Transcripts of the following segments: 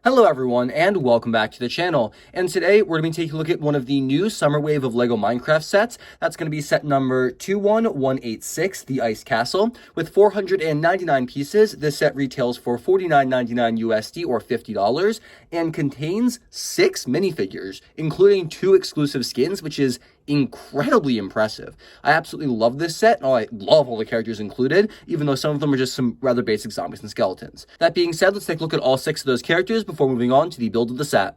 Hello everyone, and welcome back to the channel. And today we're going to be taking a look at one of the new summer wave of LEGO Minecraft sets. That's going to be set number 21186, the Ice Castle. With 499 pieces, this set retails for $49.99 USD or $50 and contains 6 minifigures, including 2 exclusive skins, which is incredibly impressive. I absolutely love this set. I love all the characters included, even though some of them are just some rather basic zombies and skeletons. That being said, let's take a look at all 6 of those characters before moving on to the build of the set.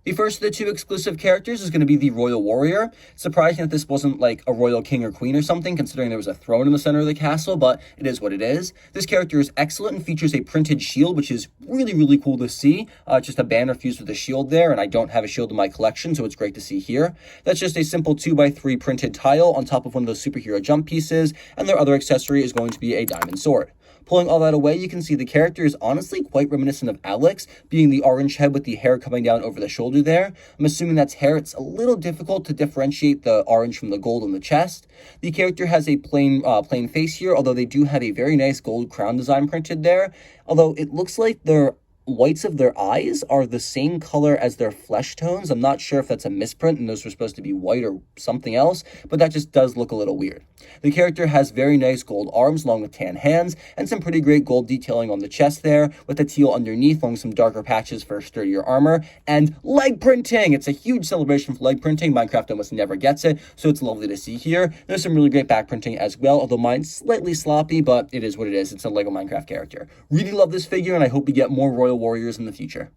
The first of the 2 exclusive characters is going to be the Royal Warrior. Surprising that this wasn't like a Royal King or Queen or something, considering there was a throne in the center of the castle, but it is what it is. This character is excellent and features a printed shield, which is really cool to see. Just a banner fused with a shield there, and I don't have a shield in my collection, so it's great to see here. That's just a simple 2x3 printed tile on top of one of those superhero jump pieces, and their other accessory is going to be a diamond sword. Pulling all that away, you can see the character is honestly quite reminiscent of Alex, being the orange head with the hair coming down over the shoulder there. I'm assuming that's hair. It's a little difficult to differentiate the orange from the gold on the chest. The character has a plain face here, although they do have a very nice gold crown design printed there. Although it looks like their whites of their eyes are the same color as their flesh tones. I'm not sure if that's a misprint and those were supposed to be white or something else, but that just does look a little weird. The character has very nice gold arms along with tan hands and some pretty great gold detailing on the chest there, with the teal underneath along some darker patches for sturdier armor, and leg printing! It's a huge celebration for leg printing. Minecraft almost never gets it, so it's lovely to see here. There's some really great back printing as well, although mine's slightly sloppy, but it is what it is. It's a LEGO Minecraft character. Really love this figure, and I hope we get more Royal Warriors in the future.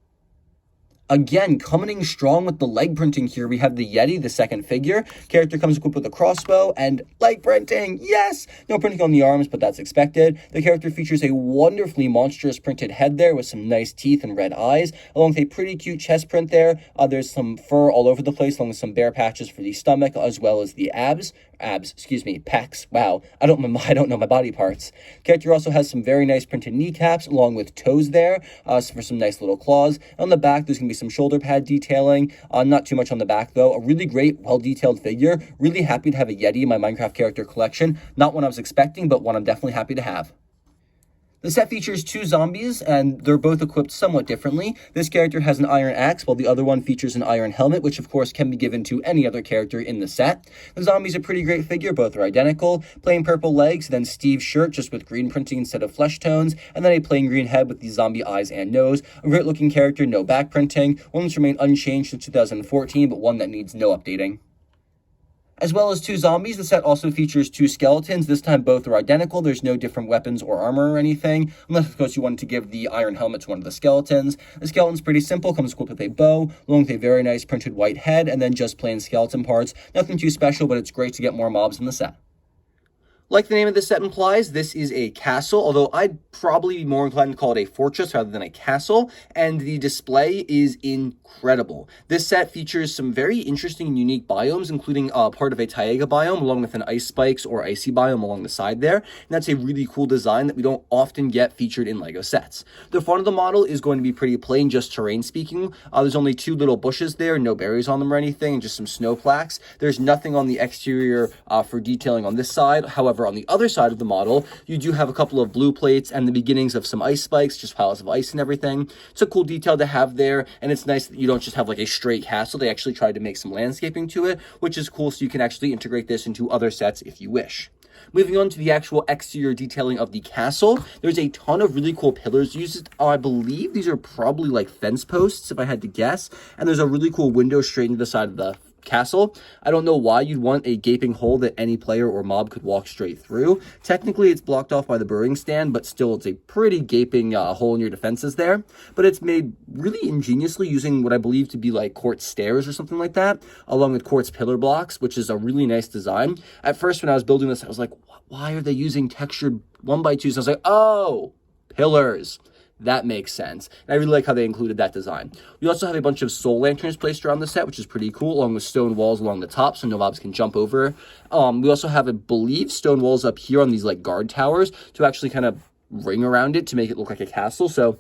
Again, coming strong with the leg printing here, we have the Yeti, the second figure. Character comes equipped with a crossbow and leg printing, yes! No printing on the arms, but that's expected. The character features a wonderfully monstrous printed head there with some nice teeth and red eyes, along with a pretty cute chest print there. There's some fur all over the place, along with some bare patches for the stomach, as well as the pecs. Wow, I don't know my body parts. Character also has some very nice printed kneecaps, along with toes there, for some nice little claws. On the back, there's going to be some shoulder pad detailing. Not too much on the back, though. A really great, well-detailed figure. Really happy to have a Yeti in my Minecraft character collection. Not one I was expecting, but one I'm definitely happy to have. The set features 2 zombies, and they're both equipped somewhat differently. This character has an iron axe, while the other one features an iron helmet, which of course can be given to any other character in the set. The zombie's a pretty great figure, both are identical. Plain purple legs, then Steve's shirt, just with green printing instead of flesh tones, and then a plain green head with the zombie eyes and nose. A great looking character, no back printing. One that's remained unchanged since 2014, but one that needs no updating. As well as 2 zombies, the set also features 2 skeletons. This time both are identical. There's no different weapons or armor or anything, unless of course you wanted to give the iron helmet to one of the skeletons. The skeleton's pretty simple, comes equipped with a bow, along with a very nice printed white head, and then just plain skeleton parts. Nothing too special, but it's great to get more mobs in the set. Like the name of the set implies, this is a castle, although I'd probably be more inclined to call it a fortress rather than a castle, and the display is incredible. This set features some very interesting and unique biomes, including part of a taiga biome, along with an ice spikes or icy biome along the side there, and that's a really cool design that we don't often get featured in LEGO sets. The front of the model is going to be pretty plain, just terrain speaking. There's only 2 little bushes there, no berries on them or anything, and just some snow plaques. There's nothing on the exterior for detailing on this side. However, on the other side of the model, you do have a couple of blue plates and the beginnings of some ice spikes, just piles of ice and everything. It's a cool detail to have there, and it's nice that you don't just have like a straight castle. They actually tried to make some landscaping to it, which is cool, so you can actually integrate this into other sets if you wish. Moving on to the actual exterior detailing of the castle, there's a ton of really cool pillars used. I believe these are probably like fence posts, if I had to guess, and there's a really cool window straight into the side of the castle. I don't know why you'd want a gaping hole that any player or mob could walk straight through. Technically, it's blocked off by the brewing stand, but still it's a pretty gaping hole in your defenses there. But it's made really ingeniously using what I believe to be like quartz stairs or something like that, along with quartz pillar blocks, which is a really nice design. At first, when I was building this, I was like, why are they using textured 1x2s? I was like, oh, pillars. That makes sense. And I really like how they included that design. We also have a bunch of soul lanterns placed around the set, which is pretty cool, along with stone walls along the top so no mobs can jump over. We also have, I believe, stone walls up here on these like guard towers to actually kind of ring around it to make it look like a castle. So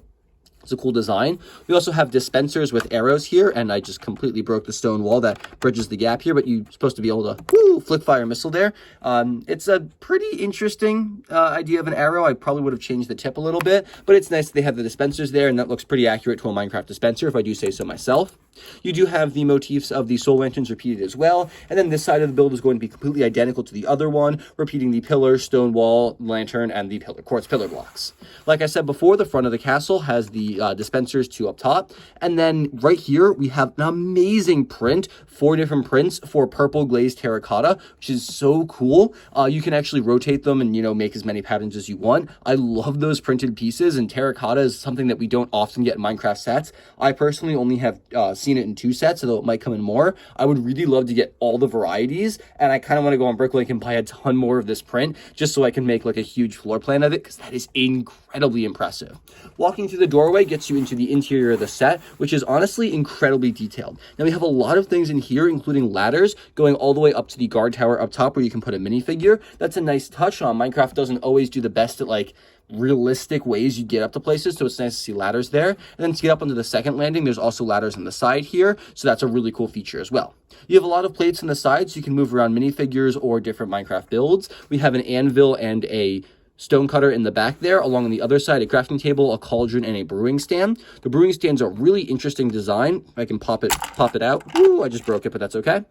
It's a cool design. We also have dispensers with arrows here, and I just completely broke the stone wall that bridges the gap here, but you're supposed to be able to flick fire a missile there. It's a pretty interesting idea of an arrow. I probably would have changed the tip a little bit, but it's nice that they have the dispensers there, and that looks pretty accurate to a Minecraft dispenser, if I do say so myself. You do have the motifs of the soul lanterns repeated as well, and then this side of the build is going to be completely identical to the other one, repeating the pillar, stone wall, lantern, and the quartz pillar blocks. Like I said before, the front of the castle has the dispensers two up top, and then right here we have an amazing print, 4 different prints for purple glazed terracotta, which is so cool. You can actually rotate them and, make as many patterns as you want. I love those printed pieces, and terracotta is something that we don't often get in Minecraft sets. I personally only have seen it in 2 sets, although it might come in more. I would really love to get all the varieties, and I kind of want to go on BrickLink and buy a ton more of this print just so I can make like a huge floor plan of it, because that is incredibly impressive. Walking through the doorway gets you into the interior of the set, which is honestly incredibly detailed. Now we have a lot of things in here, including ladders going all the way up to the guard tower up top where you can put a minifigure. That's a nice touch. Minecraft doesn't always do the best at like realistic ways you get up to places, so it's nice to see ladders there. And then to get up onto the second landing, there's also ladders on the side here, so that's a really cool feature as well. You have a lot of plates on the side, so you can move around minifigures or different Minecraft builds. We have an anvil and a stone cutter in the back there. Along on the other side, a crafting table, a cauldron, and a brewing stand. The brewing stand's a really interesting design. I can pop it out. Ooh, I just broke it, but that's okay.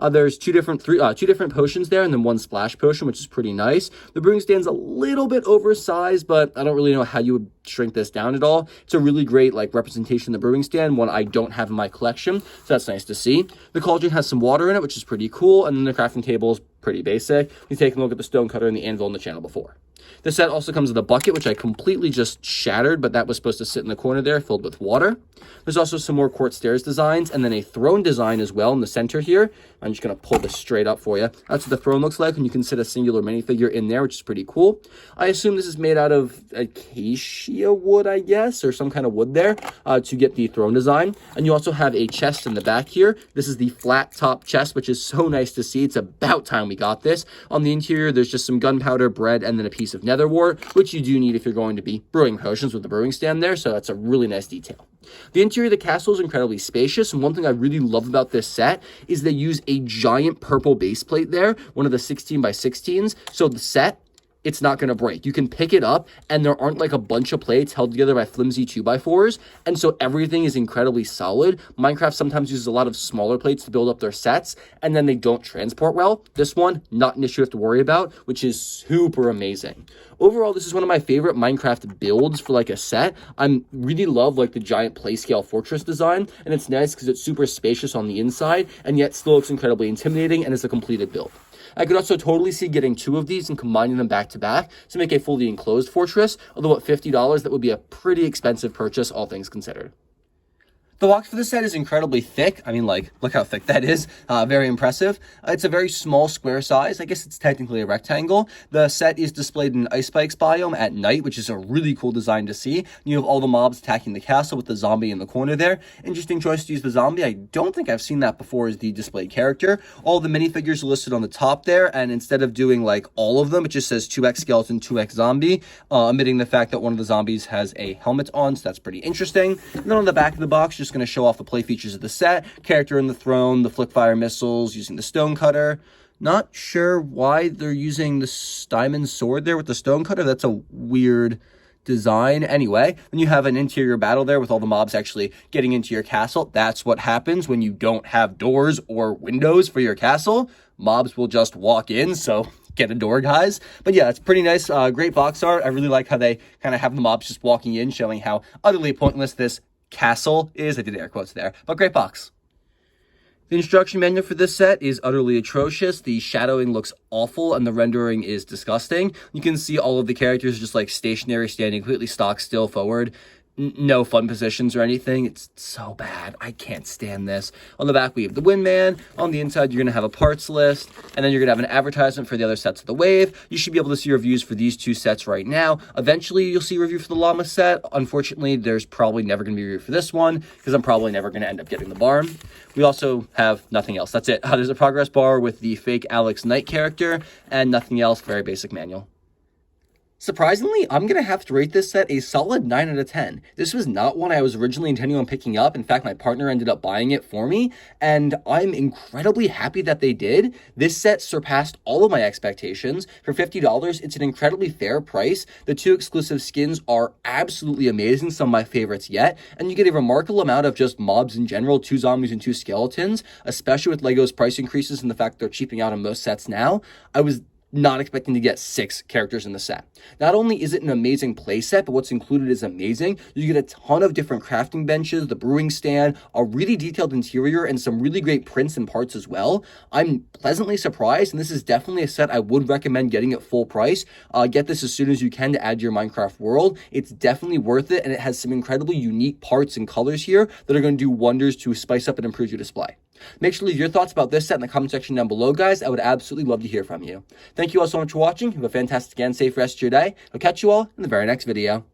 There's two different potions there, and then 1 splash potion, which is pretty nice. The brewing stand's a little bit oversized, but I don't really know how you would shrink this down at all. It's a really great representation of the brewing stand, one I don't have in my collection, so that's nice to see. The cauldron has some water in it, which is pretty cool, and then the crafting table is pretty basic. We've taken a look at the stone cutter and the anvil in the channel before. The set also comes with a bucket, which I completely just shattered, but that was supposed to sit in the corner there, filled with water. There's also some more quartz stairs designs, and then a throne design as well in the center here. I'm just going to pull this straight up for you. That's what the throne looks like, and you can sit a singular minifigure in there, which is pretty cool. I assume this is made out of acacia wood, I guess, or some kind of wood there to get the throne design. And you also have a chest in the back here. This is the flat top chest, which is so nice to see. It's about time we got this. On the interior, there's just some gunpowder, bread, and then a piece of nether wart, which you do need if you're going to be brewing potions with the brewing stand there, so that's a really nice detail. The interior of the castle is incredibly spacious, and one thing I really love about this set is they use a giant purple base plate there, one of the 16x16s, so the set, it's not going to break. You can pick it up, and there aren't like a bunch of plates held together by flimsy 2x4s, and so everything is incredibly solid. Minecraft sometimes uses a lot of smaller plates to build up their sets, and then they don't transport well. This one, not an issue you have to worry about, which is super amazing. Overall, this is one of my favorite Minecraft builds for like a set. I really love like the giant playscale fortress design, and it's nice because it's super spacious on the inside, and yet still looks incredibly intimidating and is a completed build. I could also totally see getting 2 of these and combining them back to back to make a fully enclosed fortress, although at $50, that would be a pretty expensive purchase, all things considered. The box for the set is incredibly thick. I mean, look how thick that is. Very impressive. It's a very small square size. I guess it's technically a rectangle. The set is displayed in an ice spikes biome at night, which is a really cool design to see. You have all the mobs attacking the castle with the zombie in the corner there. Interesting choice to use the zombie. I don't think I've seen that before as the displayed character. All the minifigures are listed on the top there, and instead of doing all of them, it just says 2x skeleton, 2x zombie, omitting the fact that one of the zombies has a helmet on, so that's pretty interesting. And then on the back of the box, just going to show off the play features of the set, character in the throne, the flick fire missiles, using the stone cutter. Not sure why they're using the diamond sword there with the stone cutter. That's a weird design. Anyway, then you have an interior battle there with all the mobs actually getting into your castle. That's what happens when you don't have doors or windows for your castle. Mobs will just walk in, so get a door, guys. But yeah, it's pretty nice. Great box art. I really like how they kind of have the mobs just walking in, showing how utterly pointless this castle is. I did air quotes there, but great box. The instruction manual for this set is utterly atrocious. The shadowing looks awful and the rendering is disgusting. You can see all of the characters just stationary, standing completely stock still forward. No fun positions or anything. It's so bad. I can't stand this. On the back, we have the Windman. On the inside, you're going to have a parts list. And then you're going to have an advertisement for the other sets of the Wave. You should be able to see reviews for these 2 sets right now. Eventually, you'll see a review for the Llama set. Unfortunately, there's probably never going to be a review for this one, because I'm probably never going to end up getting the barn. We also have nothing else. That's it. There's a progress bar with the fake Alex Knight character, and nothing else. Very basic manual. Surprisingly, I'm going to have to rate this set a solid 9 out of 10. This was not one I was originally intending on picking up. In fact, my partner ended up buying it for me, and I'm incredibly happy that they did. This set surpassed all of my expectations. For $50, it's an incredibly fair price. The 2 exclusive skins are absolutely amazing, some of my favorites yet, and you get a remarkable amount of just mobs in general, 2 zombies and 2 skeletons, especially with LEGO's price increases and the fact they're cheaping out on most sets now. I was not expecting to get 6 characters in the set. Not only is it an amazing playset, but what's included is amazing. You get a ton of different crafting benches, the brewing stand, a really detailed interior, and some really great prints and parts as well. I'm pleasantly surprised, and this is definitely a set I would recommend getting at full price. Get this as soon as you can to add to your Minecraft world. It's definitely worth it, and it has some incredibly unique parts and colors here that are going to do wonders to spice up and improve your display. Make sure to leave your thoughts about this set in the comment section down below, guys. I would absolutely love to hear from you. Thank you all so much for watching. Have a fantastic and safe rest of your day. I'll catch you all in the very next video.